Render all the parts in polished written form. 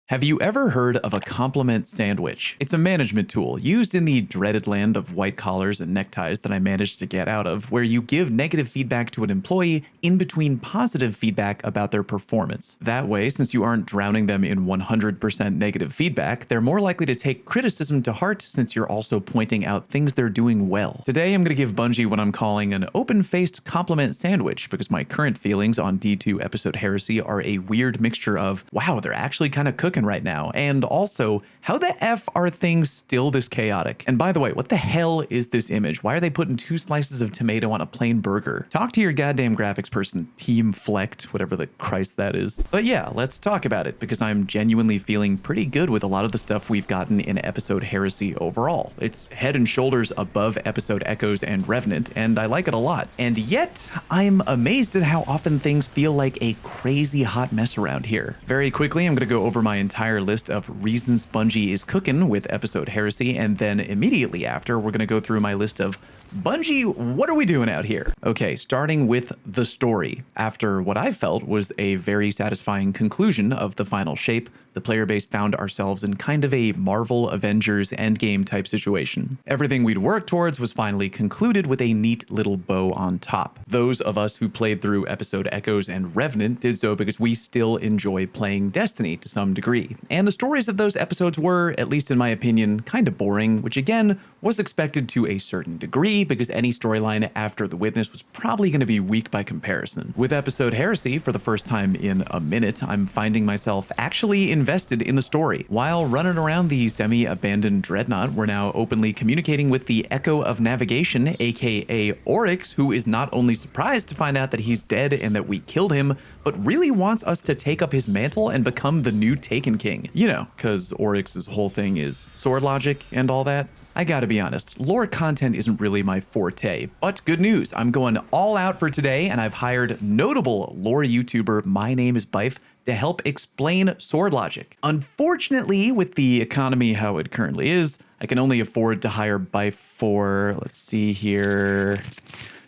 Have you ever heard of a compliment sandwich? It's a management tool used in the dreaded land of white collars and neckties that I managed to get out of, where you give negative feedback to an employee in between positive feedback about their performance. That way, since you aren't drowning them in 100% negative feedback, they're more likely to take criticism to heart since you're also pointing out things they're doing well. Today, I'm going to give Bungie what I'm calling an open-faced compliment sandwich because my current feelings on D2 Episode Heresy are a weird mixture of, wow, they're actually kind of cooking right now, and also, how the F are things still this chaotic? And by the way, what the hell is this image? Why are they putting 2 slices of tomato on a plain burger? Talk to your goddamn graphics person, Team Flecked, whatever the Christ that is. But yeah, let's talk about it, because I'm genuinely feeling pretty good with a lot of the stuff we've gotten in Episode Heresy overall. It's head and shoulders above Episode Echoes and Revenant, and I like it a lot. And yet, I'm amazed at how often things feel like a crazy hot mess around here. Very quickly, I'm gonna go over my entire list of reasons Bungie is cooking with Episode Heresy, and then immediately after, we're gonna go through my list of Bungie, what are we doing out here? Okay, starting with the story. After what I felt was a very satisfying conclusion of the final shape, the player base found ourselves in kind of a Marvel Avengers Endgame type situation. Everything we'd worked towards was finally concluded with a neat little bow on top. Those of us who played through Episode Echoes and Revenant did so because we still enjoy playing Destiny to some degree. And the stories of those episodes were, at least in my opinion, kind of boring, which again, was expected to a certain degree because any storyline after The Witness was probably going to be weak by comparison. With Episode Heresy, for the first time in a minute, I'm finding myself actually invested in the story. While running around the semi-abandoned dreadnought, we're now openly communicating with the Echo of Navigation, aka Oryx, who is not only surprised to find out that he's dead and that we killed him, but really wants us to take up his mantle and become the new Taken King. You know, because Oryx's whole thing is sword logic and all that. I gotta be honest, lore content isn't really my forte, but good news, I'm going all out for today, and I've hired notable lore YouTuber My Name is Bife to help explain sword logic. Unfortunately, with the economy how it currently is, I can only afford to hire Bife for, let's see here,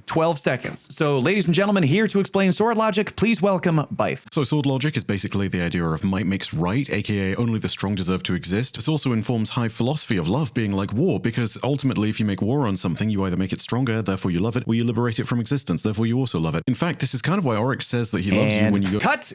12 seconds. So, ladies and gentlemen, here to explain sword logic, please welcome Bife. So sword logic is basically the idea of might makes right, aka only the strong deserve to exist. This also informs high philosophy of love being like war, because ultimately if you make war on something, you either make it stronger, therefore you love it, or you liberate it from existence, therefore you also love it. In fact, this is kind of why Oryx says that he loves you when you go— Cut!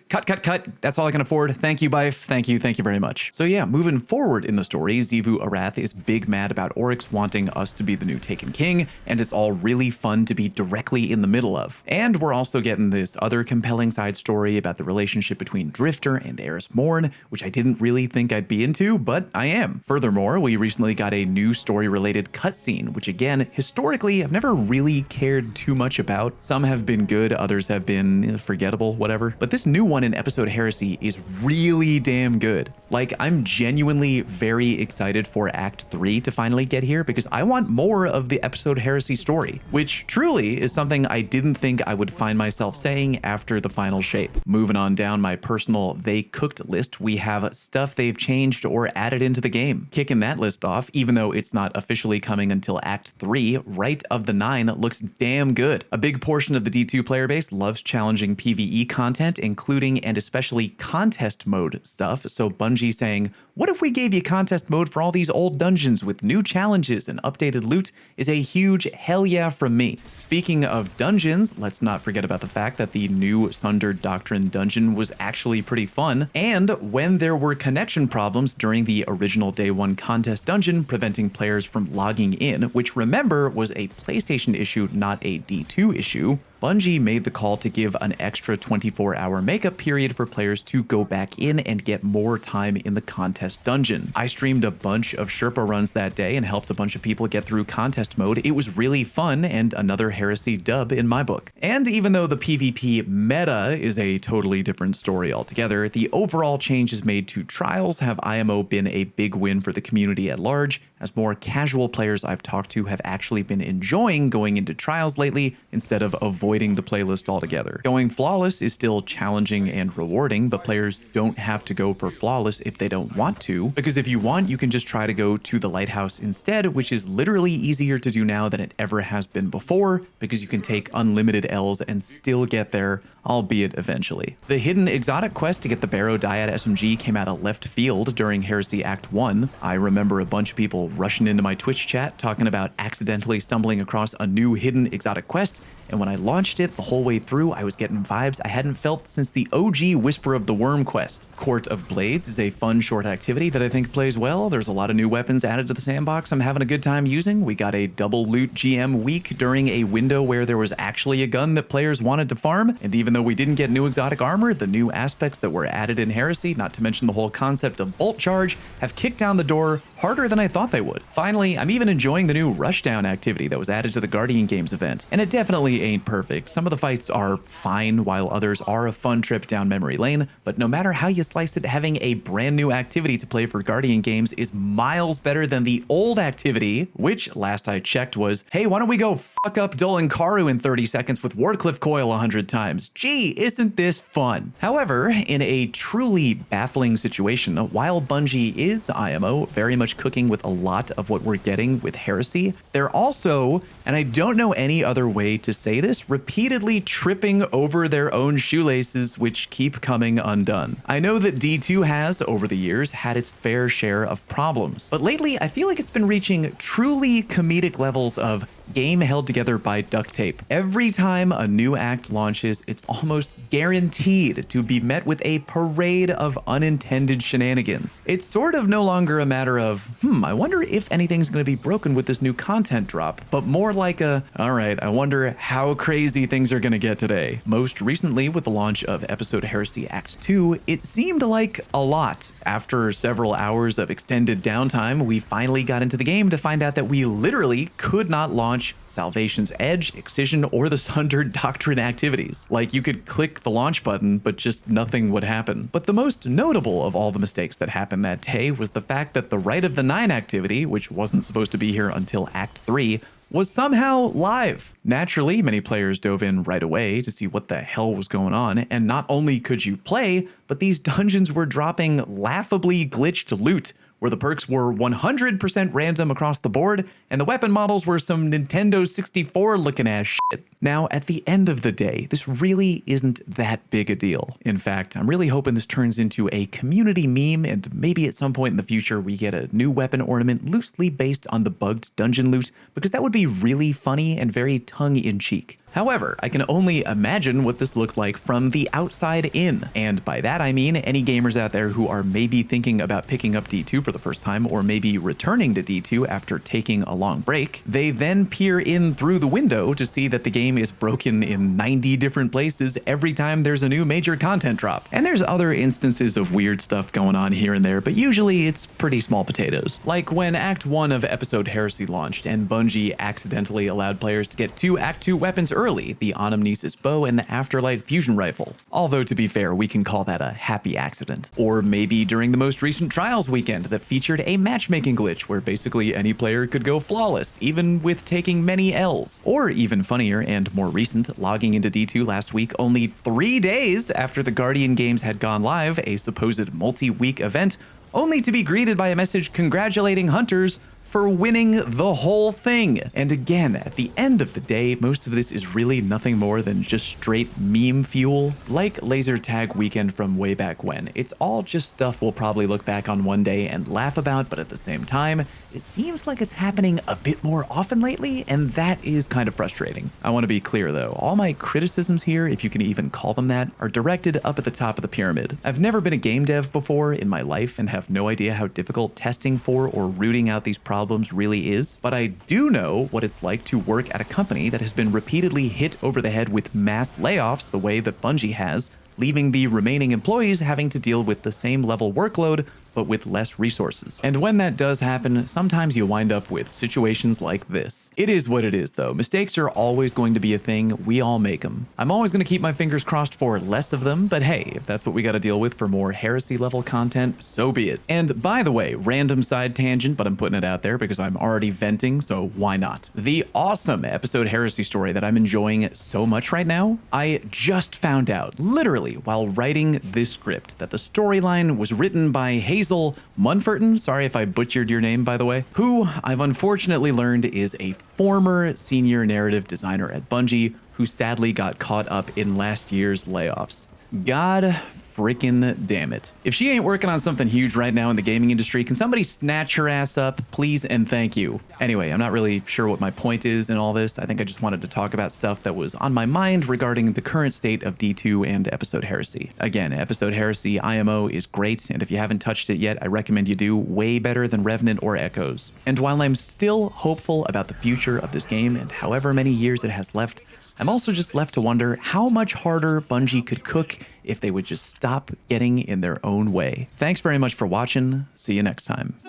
That's all I can afford. Thank you, Bife. Thank you very much. So yeah, moving forward in the story, Xivu Arath is big mad about Oryx wanting us to be the new Taken King, and it's all really fun to be directly in the middle of. And we're also getting this other compelling side story about the relationship between Drifter and Eris Morn, which I didn't really think I'd be into, but I am. Furthermore, we recently got a new story-related cutscene, which again, historically, I've never really cared too much about. Some have been good, others have been forgettable, whatever. But this new one in Episode Heresy is really damn good. Like, I'm genuinely very excited for Act 3 to finally get here because I want more of the Episode Heresy story, which truly is something I didn't think I would find myself saying after the final shape. Moving on down my personal they cooked list, we have stuff they've changed or added into the game. Kicking that list off, even though it's not officially coming until Act 3, Rite of the Nine looks damn good. A big portion of the D2 player base loves challenging PvE content, including and especially contest mode stuff, so Bungie saying, what if we gave you contest mode for all these old dungeons with new challenges and updated loot is a huge hell yeah from me. Speaking of dungeons, let's not forget about the fact that the new Sundered Doctrine dungeon was actually pretty fun, and when there were connection problems during the original Day 1 contest dungeon preventing players from logging in, which remember was a PlayStation issue, not a D2 issue, Bungie made the call to give an extra 24-hour makeup period for players to go back in and get more time in the contest dungeon. I streamed a bunch of Sherpa runs that day and helped a bunch of people get through contest mode. It was really fun and another Heresy dub in my book. And even though the PvP meta is a totally different story altogether, the overall changes made to Trials have IMO been a big win for the community at large, as more casual players I've talked to have actually been enjoying going into Trials lately instead of avoiding avoiding the playlist altogether. Going flawless is still challenging and rewarding, but players don't have to go for flawless if they don't want to, because if you want, you can just try to go to the lighthouse instead, which is literally easier to do now than it ever has been before, because you can take unlimited L's and still get there, albeit eventually. The hidden exotic quest to get the Barrow Dyad SMG came out of left field during Heresy Act 1. I remember a bunch of people rushing into my Twitch chat talking about accidentally stumbling across a new hidden exotic quest, and when I launched it the whole way through, I was getting vibes I hadn't felt since the OG Whisper of the Worm quest. Court of Blades is a fun short activity that I think plays well. There's a lot of new weapons added to the sandbox I'm having a good time using. We got a double loot GM week during a window where there was actually a gun that players wanted to farm, and even though we didn't get new exotic armor, the new aspects that were added in Heresy, not to mention the whole concept of bolt charge, have kicked down the door harder than I thought they would. Finally, I'm even enjoying the new Rushdown activity that was added to the Guardian Games event, and it definitely ain't perfect. Some of the fights are fine, while others are a fun trip down memory lane, but no matter how you slice it, having a brand new activity to play for Guardian Games is miles better than the old activity, which last I checked was, hey, why don't we go fuck up Dolan Karu in 30 seconds with Wardcliff Coil 100 times? Gee, isn't this fun? However, in a truly baffling situation, while Bungie is IMO very much cooking with a lot of what we're getting with Heresy, they're also, and I don't know any other way to say this, repeatedly tripping over their own shoelaces, which keep coming undone. I know that D2 has, over the years, had its fair share of problems, but lately I feel like it's been reaching truly comedic levels of game held together by duct tape. Every time a new act launches, it's almost guaranteed to be met with a parade of unintended shenanigans. It's sort of no longer a matter of, I wonder if anything's going to be broken with this new content drop, but more like a, all right, I wonder how crazy things are going to get today. Most recently, with the launch of Episode Heresy Act 2, it seemed like a lot. After several hours of extended downtime, we finally got into the game to find out that we literally could not launch Salvation's Edge, Excision, or the Sundered Doctrine activities. Like, you could click the launch button, but just nothing would happen. But the most notable of all the mistakes that happened that day was the fact that the Rite of the Nine activity, which wasn't supposed to be here until Act 3, was somehow live. Naturally, many players dove in right away to see what the hell was going on, and not only could you play, but these dungeons were dropping laughably glitched loot, where the perks were 100% random across the board, and the weapon models were some Nintendo 64 looking ass shit. Now, at the end of the day, this really isn't that big a deal. In fact, I'm really hoping this turns into a community meme, and maybe at some point in the future we get a new weapon ornament loosely based on the bugged dungeon loot, because that would be really funny and very tongue-in-cheek. However, I can only imagine what this looks like from the outside in. And by that I mean any gamers out there who are maybe thinking about picking up D2 for the first time, or maybe returning to D2 after taking a long break. They then peer in through the window to see that the game is broken in 90 different places every time there's a new major content drop. And there's other instances of weird stuff going on here and there, but usually it's pretty small potatoes. Like when Act 1 of Episode Heresy launched and Bungie accidentally allowed players to get two Act 2 weapons early, the Anamnesis bow and the Afterlight fusion rifle. Although to be fair, we can call that a happy accident. Or maybe during the most recent Trials weekend that featured a matchmaking glitch where basically any player could go flawless, even with taking many L's. Or even funnier and more recent, logging into D2 last week only 3 days after the Guardian Games had gone live, a supposed multi-week event, only to be greeted by a message congratulating hunters for winning the whole thing. And again, at the end of the day, most of this is really nothing more than just straight meme fuel. Like laser tag weekend from way back when. It's all just stuff we'll probably look back on one day and laugh about, but at the same time, it seems like it's happening a bit more often lately, and that is kind of frustrating. I want to be clear though, all my criticisms here, if you can even call them that, are directed up at the top of the pyramid. I've never been a game dev before in my life and have no idea how difficult testing for or rooting out these problems really is, but I do know what it's like to work at a company that has been repeatedly hit over the head with mass layoffs the way that Bungie has, leaving the remaining employees having to deal with the same level workload but with less resources. And when that does happen, sometimes you wind up with situations like this. It is what it is, though. Mistakes are always going to be a thing. We all make them. I'm always going to keep my fingers crossed for less of them, but hey, if that's what we got to deal with for more Heresy level content, so be it. And by the way, random side tangent, but I'm putting it out there because I'm already venting, so why not? The awesome episode Heresy story that I'm enjoying so much right now, I just found out, literally while writing this script, that the storyline was written by Hazel Munferton, sorry if I butchered your name by the way, who I've unfortunately learned is a former senior narrative designer at Bungie who sadly got caught up in last year's layoffs. God freaking damn it. If she ain't working on something huge right now in the gaming industry, can somebody snatch her ass up, please and thank you. Anyway, I'm not really sure what my point is in all this. I think I just wanted to talk about stuff that was on my mind regarding the current state of D2 and Episode Heresy. Again, Episode Heresy IMO is great, and if you haven't touched it yet, I recommend you do. Way better than Revenant or Echoes. And while I'm still hopeful about the future of this game and however many years it has left, I'm also just left to wonder how much harder Bungie could cook if they would just stop getting in their own way. Thanks very much for watching. See you next time.